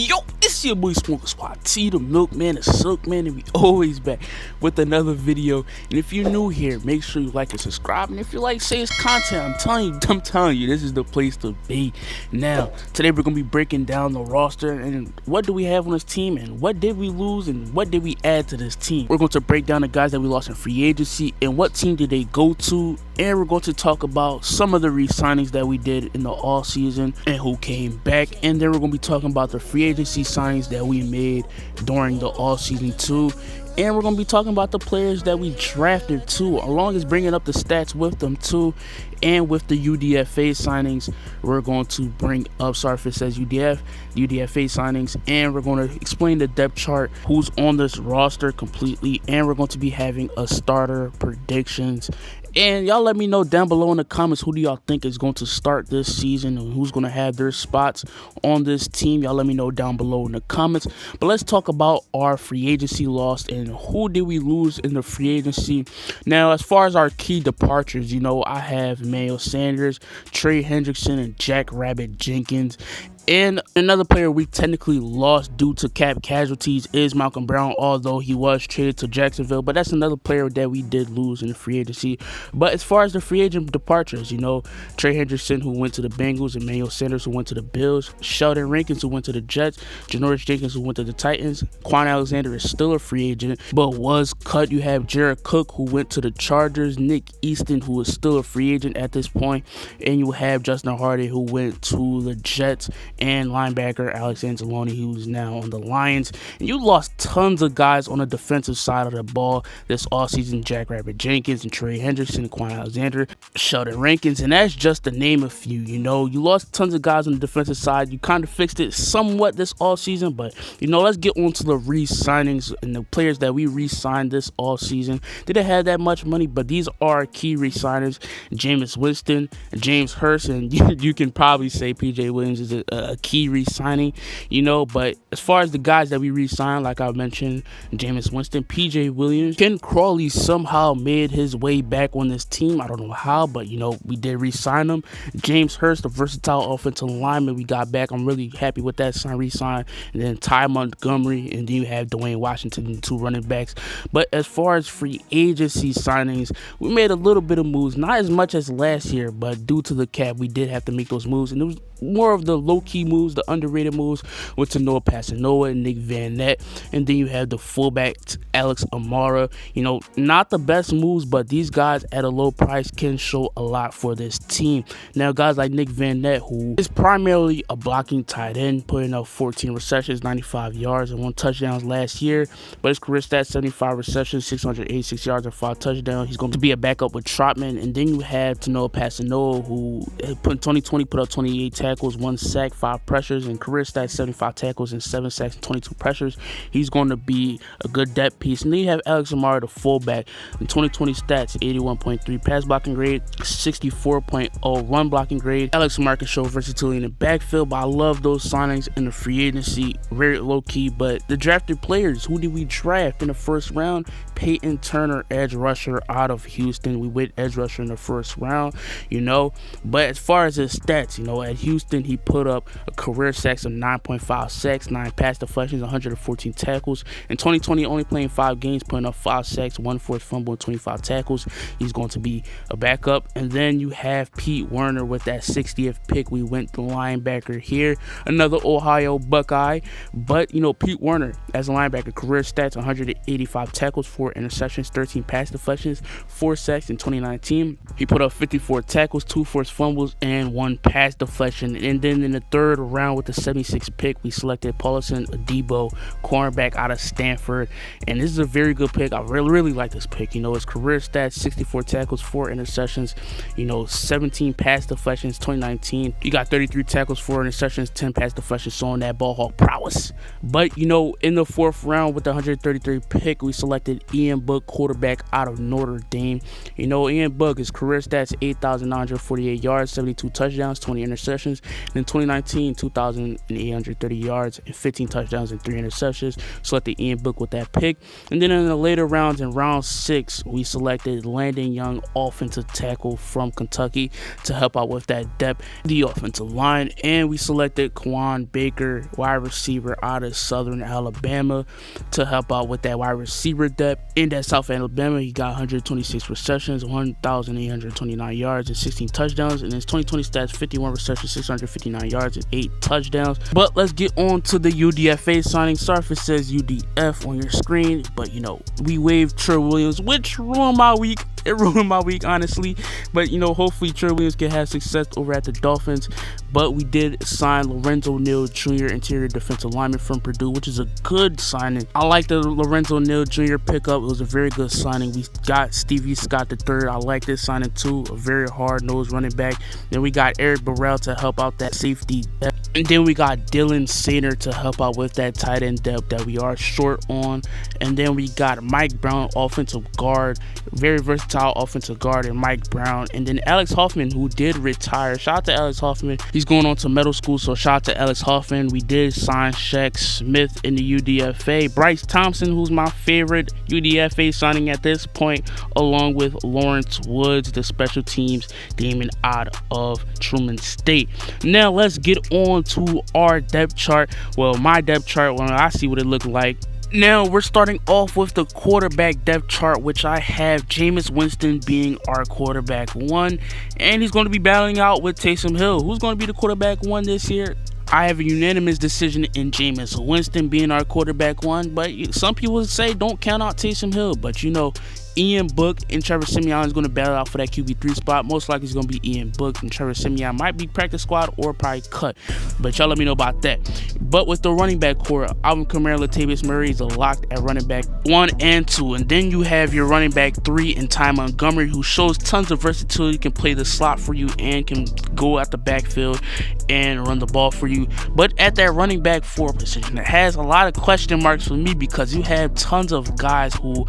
Yo, it's your boy Smoker Squad T, the Milkman, the Silkman, and we always back with another video. And if you're new here, make sure you like and subscribe. And if you like Say's content, I'm telling you, this is the place to be. Now, today we're gonna be breaking down the roster and what do we have on this team, and what did we lose, and what did we add to this team. We're going to break down the guys that we lost in free agency and what team did they go to. And we're going to talk about some of the re-signings that we did in the all season and who came back. And then we're going to be talking about the free agency signings that we made during the all season too. And we're going to be talking about the players that we drafted too, along as bringing up the stats with them too. And with the UDFA signings, we're going to bring up, sorry if it says UDFA signings, and we're going to explain the depth chart, who's on this roster completely, and we're going to be having a starter predictions. And y'all let me know down below in the comments, who do y'all think is going to start this season and who's going to have their spots on this team. Y'all let me know down below in the comments. But let's talk about our free agency loss and who did we lose in the free agency. Now, as far as our key departures, you know, I have Emmanuel Sanders, Trey Hendrickson, and Jack Rabbit Jenkins. And another player we technically lost due to cap casualties is Malcolm Brown, although he was traded to Jacksonville. But that's another player that we did lose in the free agency. But as far as the free agent departures, you know, Trey Hendrickson, who went to the Bengals, Emmanuel Sanders, who went to the Bills, Sheldon Rankins, who went to the Jets, Janoris Jenkins, who went to the Titans. Quan Alexander is still a free agent, but was cut. You have Jared Cook, who went to the Chargers, Nick Easton, who is still a free agent at this point, and you have Justin Hardy, who went to the Jets, and linebacker Alex Anzalone, who's now on the Lions. And you lost tons of guys on the defensive side of the ball this offseason: Jack Rabbit Jenkins and Trey Hendrickson, Quan Alexander, Sheldon Rankins, and that's just to name a few. You know, you lost tons of guys on the defensive side. You kind of fixed it somewhat this offseason, but you know, let's get on to the re-signings and the players that we re-signed this offseason. Didn't have that much money, but these are key re-signings: Jameis Winston, James Hurst, and you can probably say PJ Williams is a key re-signing, you know. But as far as the guys that we re-signed, like I mentioned, Jameis Winston, PJ Williams, Ken Crawley somehow made his way back on this team. I don't know how, but you know, we did re-sign him. James Hurst, a versatile offensive lineman, we got back. I'm really happy with that re-sign. And then Ty Montgomery, and then you have Dwayne Washington, the two running backs. But as far as free agency signings, we made a little bit of moves, not as much as last year, but due to the cap, we did have to make those moves, and it was more of the low-key moves, the underrated moves, with Tanoa Pasanoa and Nick Van Nett. And then you have the fullback Alex Amara. You know, not the best moves, but these guys at a low price can show a lot for this team. Now, guys like Nick Van Nett, who is primarily a blocking tight end, putting up 14 receptions, 95 yards, and 1 touchdown last year. But his career stats: 75 receptions, 686 yards, and 5 touchdowns. He's going to be a backup with Trotman. And then you have Tanoa Pasanoa, who in 2020 put up 28 tackles, 1 sack, 5 pressures, and career stats: 75 tackles and 7 sacks and 22 pressures. He's going to be a good depth piece. And then you have Alex Amara, the fullback, in 2020 stats: 81.3 pass blocking grade, 64.0 run blocking grade. Alex Amara can show versatility in the backfield, but I love those signings in the free agency. Very low key. But the drafted players, who did we draft in the first round? Peyton Turner, edge rusher out of Houston. We went edge rusher in the first round, you know. But as far as his stats, you know, at Houston, he put up a career sacks of 9.5 sacks, 9 pass deflections, 114 tackles. In 2020, only playing 5 games, putting up 5 sacks, 1 forced fumble, and 25 tackles. He's going to be a backup. And then you have Pete Werner with that 60th pick. We went the linebacker here, another Ohio Buckeye. But, you know, Pete Werner as a linebacker, career stats: 185 tackles, 4 interceptions, 13 pass deflections, 4 sacks. In 2019, he put up 54 tackles, 2 forced fumbles, and 1 pass deflection. And then in the third round with the 76th pick, we selected Paulson Adebo, cornerback out of Stanford. And this is a very good pick. I really like this pick. You know, his career stats: 64 tackles, 4 interceptions, you know, 17 pass deflections. 2019, you got 33 tackles, 4 interceptions, 10 pass deflections, showing that ball hawk prowess. But, you know, in the 4th round with the 133 pick, we selected Ian Book, quarterback out of Notre Dame. You know, Ian Book, his career stats: 8,948 yards, 72 touchdowns, 20 interceptions. And in 2019, 2,830 yards and 15 touchdowns and 3 interceptions. Selected Ian Book with that pick. And then in the later rounds, in round 6, we selected Landon Young, offensive tackle from Kentucky, to help out with that depth, the offensive line. And we selected Quan Baker, wide receiver out of Southern Alabama, to help out with that wide receiver depth. In that South Alabama, he got 126 receptions, 1,829 yards, and 16 touchdowns. And his 2020 stats: 51 receptions, 659 yards, and 8 touchdowns. But let's get on to the UDFA signing. Sorry if it says UDF on your screen, but you know, we waived Trey Williams, which ruined my week. It ruined my week, honestly. But you know, hopefully Trey Williams can have success over at the Dolphins. But we did sign Lorenzo Neal Jr., interior defensive lineman from Purdue, which is a good signing. I like the Lorenzo Neal Jr. pickup. It was a very good signing. We got Stevie Scott III. I like this signing too. A very hard-nosed running back. Then we got Eric Burrell to help out that safety depth. And then we got Dylan Sainer to help out with that tight end depth that we are short on. And then we got Mike Brown, offensive guard. Very versatile offensive guard in Mike Brown. And then Alex Hoffman, who did retire. Shout out to Alex Hoffman. He's going on to middle school, so shout out to Alex Hoffman. We did sign Shaq Smith in the UDFA. Bryce Thompson, who's my favorite UDFA signing at this point, along with Lawrence Woods, the special teams demon out of Truman State. Now let's get on to our depth chart. Well, my depth chart, when I see what it looked like. Now we're starting off with the quarterback depth chart, which I have Jameis Winston being our quarterback 1, and he's going to be battling out with Taysom Hill. Who's going to be the quarterback 1 this year? I have a unanimous decision in Jameis Winston being our quarterback 1, but some people say don't count out Taysom Hill. But you know, Ian Book and Trevor Siemian is going to battle out for that QB3 spot. Most likely it's going to be Ian Book, and Trevor Siemian might be practice squad or probably cut. But y'all let me know about that. But with the running back core, Alvin Kamara, Latavius Murray is locked at running back 1 and 2. And then you have your running back 3 in Ty Montgomery, who shows tons of versatility, can play the slot for you and can go at the backfield and run the ball for you. But at that running back 4 position, it has a lot of question marks for me, because you have tons of guys who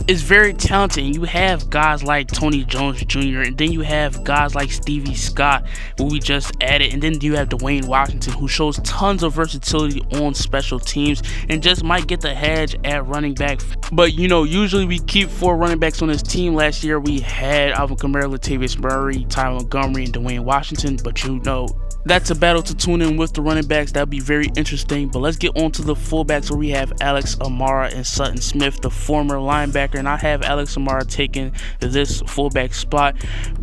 is very talented. And you have guys like Tony Jones Jr., and then you have guys like Stevie Scott, who we just added, and then you have Dwayne Washington, who shows tons of versatility on special teams and just might get the hedge at running back. But you know, usually we keep 4 running backs on this team. Last year we had Alvin Kamara, Latavius Murray, Ty Montgomery, and Dwayne Washington. But you know, that's a battle to tune in with the running backs. That'll be very interesting. But let's get on to the fullbacks, where we have Alex Amara and Sutton Smith, the former linebacker, and I have Alex Amara taking this fullback spot.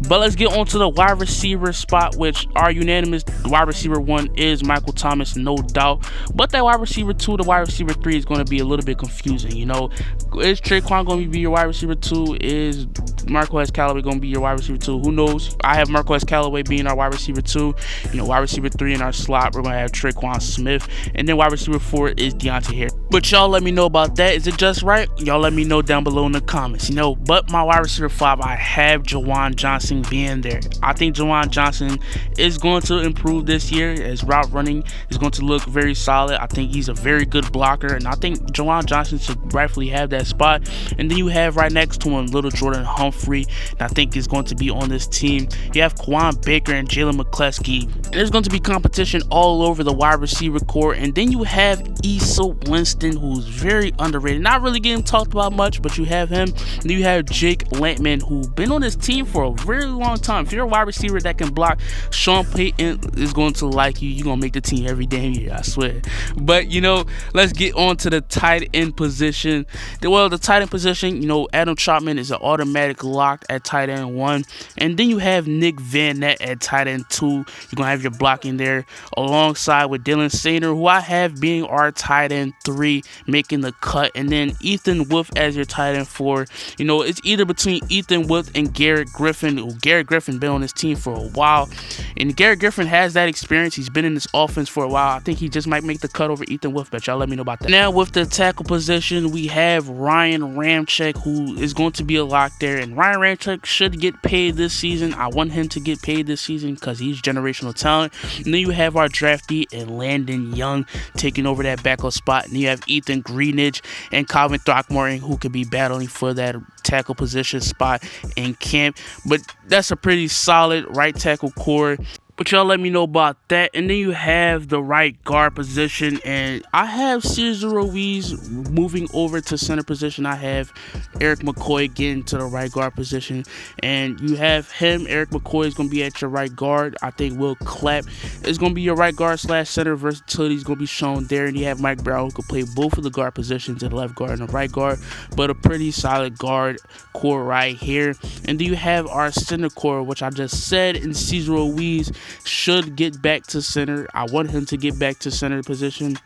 But let's get on to the wide receiver spot, which our unanimous wide receiver 1 is Michael Thomas, no doubt. But that wide receiver 2, the wide receiver 3 is going to be a little bit confusing. You know, is Traquan going to be your wide receiver 2? Is Marquez Callaway going to be your wide receiver 2? Who knows? I have Marquez Callaway being our wide receiver 2. You know, wide receiver 3 in our slot, we're going to have Traquan Smith. And then wide receiver 4 is Deontay Harris. But y'all let me know about that. Is it just right? Y'all let me know down below in the comments. You know, but my wide receiver 5, I have Juwan Johnson being there. I think Juwan Johnson is going to improve this year. His route running is going to look very solid. I think he's a very good blocker, and I think Juwan Johnson should rightfully have that spot. And then you have right next to him Little Jordan Humphrey, and I think is going to be on this team. You have Quan Baker and Jalen McCleskey. There's going to be competition all over the wide receiver core. And then you have Issa Winston, who's very underrated, not really getting talked about much, but you have him. And then you have Jake Lampman, who's been on this team for a very long time. If you're a wide receiver that can block, Sean Payton is going to like you. You're going to make the team every damn year, I swear. But you know, let's get on to the tight end position. Well, the tight end position, you know, Adam Trautman is an automatic lock at tight end 1. And then you have Nick Van Nett at tight end 2. You're going to have your blocking there alongside with Dylan Sainer, who I have being our tight end 3, making the cut. And then Ethan Wolf as your tight end 4. You know, it's either between Ethan Wolf and Garrett Griffin. Garrett Griffin been on this team for a while, and Garrett Griffin has that experience. He's been in this offense for a while. I think he just might make the cut over Ethan Wolf, but y'all let me know about that. Now with the tackle position, we have Ryan Ramczyk, who is going to be a lock there, and Ryan Ramczyk should get paid this season. I want him to get paid this season because he's generational talent. And then you have our draftee and Landon Young taking over that backup spot, and you have Ethan Greenidge and Calvin Throckmorton, who could be battling for that tackle position spot in camp. But that's a pretty solid right tackle core. But y'all let me know about that. And then you have the right guard position, and I have Cesar Ruiz moving over to center position. I have Eric McCoy getting to the right guard position, and you have him. Eric McCoy is going to be at your right guard. I think Will Clapp is going to be your right guard slash center. Versatility is going to be shown there. And you have Mike Brown, who can play both of the guard positions, the left guard and the right guard, but a pretty solid guard core right here. And then you have our center core, which I just said, and Cesar Ruiz should get back to center. I want him to get back to center position.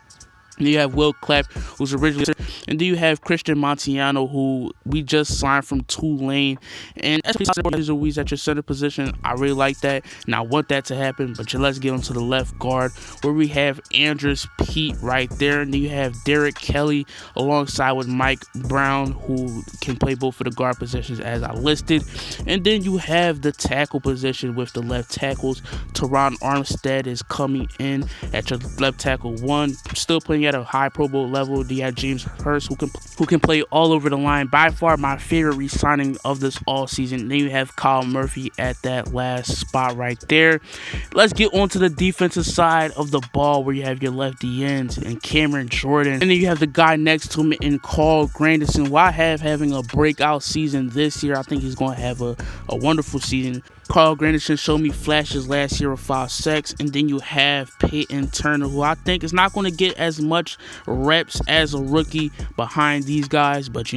And you have Will Clapp, who's originally, and then you have Christian Montiano, who we just signed from Tulane. And as Ruiz at your center position, I really like that, and I want that to happen. But let's get onto the left guard, where we have Andres Pete right there, and then you have Derek Kelly alongside with Mike Brown, who can play both of the guard positions as I listed. And then you have the tackle position with the left tackles. Teron Armstead is coming in at your left tackle one, still playing at a high Pro Bowl level. You have James Hurst, who can play all over the line. By far my favorite re-signing of this all season. Then you have Kyle Murphy at that last spot right there. Let's get on to the defensive side of the ball, where you have your lefty ends and Cameron Jordan, and then you have the guy next to him in Carl Granderson, who I have having a breakout season this year. I think he's going to have a wonderful season. Carl Granderson showed me flashes last year of 5 sacks. And then you have Peyton Turner, who I think is not going to get as much reps as a rookie behind these guys, but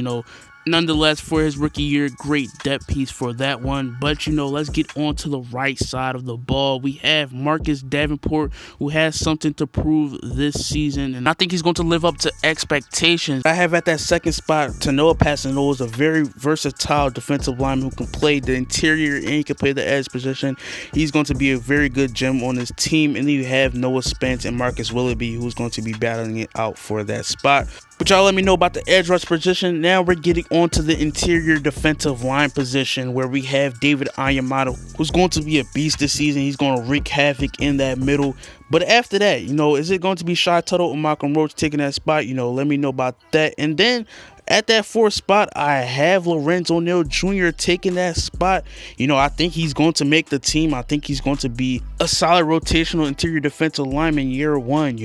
nonetheless, for his rookie year, great depth piece for that one. But let's get on to the right side of the ball. We have Marcus Davenport, who has something to prove this season, and I think he's going to live up to expectations. I have at that second spot Tanoa Passano, is a very versatile defensive lineman who can play the interior and he can play the edge position. He's going to be a very good gem on his team. And then you have Noah Spence and Marcus Willoughby, who's going to be battling it out for that spot. But y'all let me know about the edge rush position. Now we're getting on to the interior defensive line position, where we have David Onyemata, who's going to be a beast this season. He's going to wreak havoc in that middle. But after that, is it going to be Shy Tuttle or Malcolm Roach taking that spot? Let me know about that. And then at that 4th spot, I have Lorenzo Neal Jr. taking that spot. I think he's going to make the team. I think he's going to be a solid rotational interior defensive lineman year one,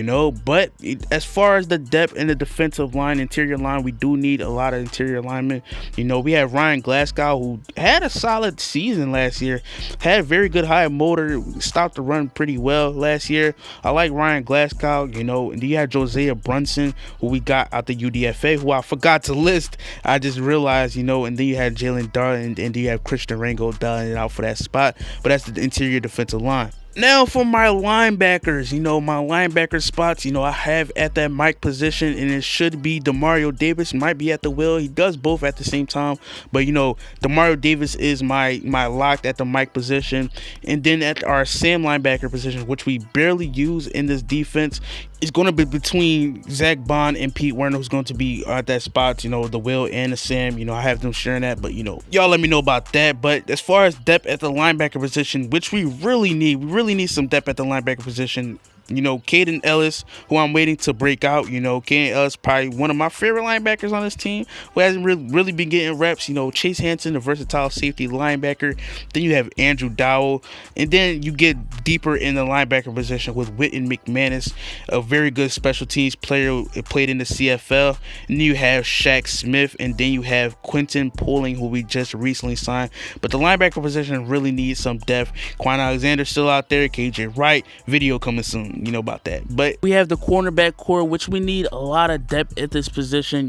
But as far as the depth in the defensive line, interior line, we do need a lot of interior linemen. We have Ryan Glasgow, who had a solid season last year, had a very good high motor, stopped the run pretty well last year. I like Ryan Glasgow, and you have Josiah Brunson, who we got out the UDFA, who I forgot to list. I just realized, and then you had Jalen Darden, and then you have Christian Rango dialing it out for that spot. But that's the interior defensive line. Now for my linebackers, my linebacker spots, I have at that Mike position, and it should be Demario Davis. Might be at the will. He does both at the same time, but Demario Davis is my lock at the Mike position. And then at our Sam linebacker position, which we barely use in this defense, it's going to be between Zach Bond and Pete Werner, who's going to be at that spot, the Will and the Sam. I have them sharing that, but y'all let me know about that. But as far as depth at the linebacker position, which we really need some depth at the linebacker position. Caden Ellis, who I'm waiting to break out. Caden Ellis, probably one of my favorite linebackers on this team, who hasn't really been getting reps. Chase Hansen, the versatile safety linebacker. Then you have Andrew Dowell. And then you get deeper in the linebacker position with Witten McManus, a very good special teams player who played in the CFL. And then you have Shaq Smith. And then you have Quentin Pulling, who we just recently signed. But the linebacker position really needs some depth. Quan Alexander still out there. KJ Wright. Video coming soon. About that. But we have the cornerback core, which we need a lot of depth at this position.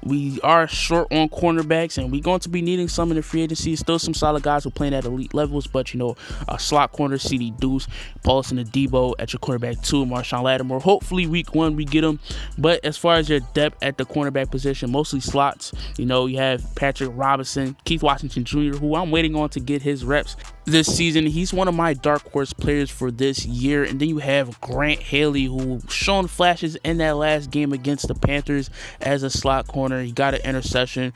We are short on cornerbacks, and we're going to be needing some in the free agency. Still some solid guys who are playing at elite levels, but a slot corner, CD Deuce, Paulson Adebo at your cornerback 2, Marshawn Lattimore. Hopefully week 1 we get them. But as far as your depth at the cornerback position, mostly slots. You have Patrick Robinson, Keith Washington Jr., who I'm waiting on to get his reps this season. He's one of my dark horse players for this year. And then you have Grant Haley, who shown flashes in that last game against the Panthers as a slot corner. He got an interception.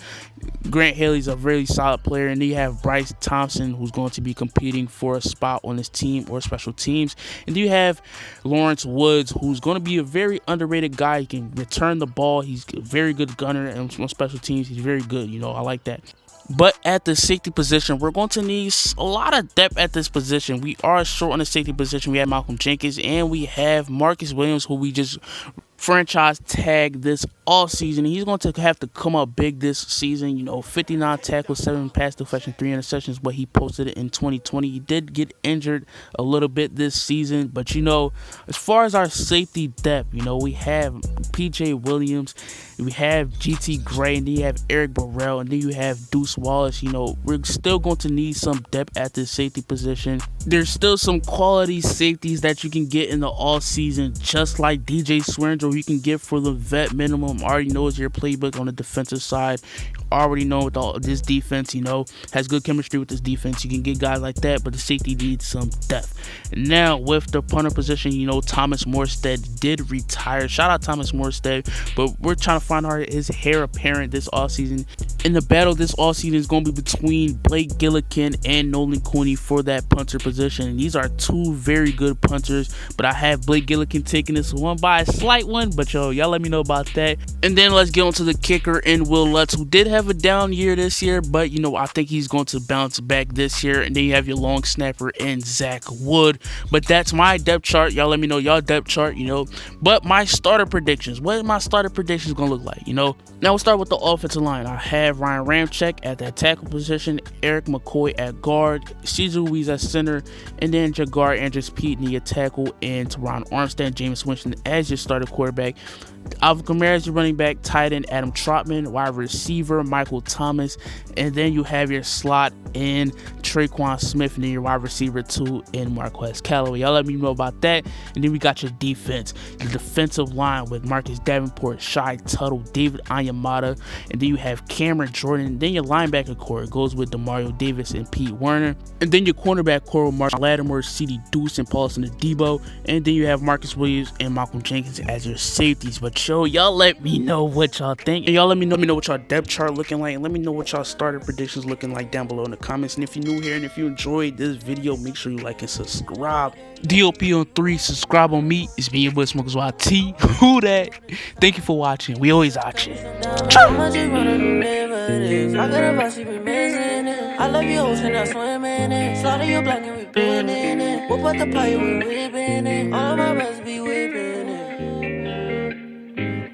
Grant Haley's a really solid player. And then you have Bryce Thompson, who's going to be competing for a spot on his team or special teams. And then you have Lawrence Woods, who's going to be a very underrated guy. He can return the ball. He's a very good gunner, and on special teams he's very good. I like that. But at the safety position, we're going to need a lot of depth at this position. We are short on the safety position. We have Malcolm Jenkins and we have Marcus Williams, who we just franchise tag this all season. He's going to have to come up big this season. 59 tackles, 7 pass deflection, 3 interceptions, what he posted in 2020. He did get injured a little bit this season, but as far as our safety depth, we have PJ Williams, we have GT Gray, and then you have Eric Burrell, and then you have Deuce Wallace. We're still going to need some depth at the safety position. There's still some quality safeties that you can get in the all season, just like DJ Swearinger, you can get for the vet minimum. Already knows your playbook on the defensive side. Already know with all this defense, has good chemistry with this defense. You can get guys like that, but the safety needs some depth. And now with the punter position, Thomas Morstead did retire. Shout out Thomas Morstead, but we're trying to find out his heir apparent this offseason. And the battle this offseason is going to be between Blake Gillikin and Nolan Cooney for that punter position. And these are two very good punters, but I have Blake Gillikin taking this one by a slight one, but y'all let me know about that. And then let's get on to the kicker in Will Lutz, who did have a down year this year, but I think he's going to bounce back this year. And then you have your long snapper in Zach Wood. But that's my depth chart. Y'all let me know y'all depth chart, But my starter predictions, what is my starter predictions gonna look like? Now we'll start with the offensive line. I have Ryan Ramczyk at that tackle position, Eric McCoy at guard, Cesar Ruiz at center, and then Jagar Andrews Pete at tackle, and Teron Armstead, James Winston as your starter quarterback. Alvin Kamara is your running back, tight end Adam Trotman, wide receiver Michael Thomas, and then you have your slot in Traquan Smith, and then your wide receiver 2 in Marquez Callaway. Y'all let me know about that. And then we got your defense, the defensive line with Marcus Davenport, Shai Tuttle, David Anyamata, and then you have Cameron Jordan. And then your linebacker core goes with Demario Davis and Pete Werner, and then your cornerback core with Mark Lattimore, C.D. Deuce, and Paulson Adebo, and then you have Marcus Williams and Malcolm Jenkins as your safeties. But y'all let me know what y'all think, and y'all let me know what y'all depth chart looking like, and let me know what y'all starter predictions looking like down below in the comments. And if you're new here and if you enjoyed this video, make sure you like and subscribe. DOP on 3, subscribe on me. It's me, your boy Smokers YT. Who that? Thank you for watching. We always out you. I love you, ocean, I swim in it. Slaughter you black and we been in it. We'll put the fire, we whipping it. All of my brothers be whipping it.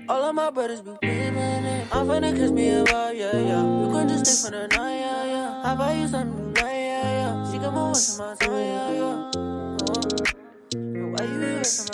All of my brothers be whipping it. I'm finna kiss me a vibe, yeah, yeah. You can just stay for the night, yeah, yeah. I buy you something tonight, yeah, yeah. She can move with my time, yeah, yeah. Why you be with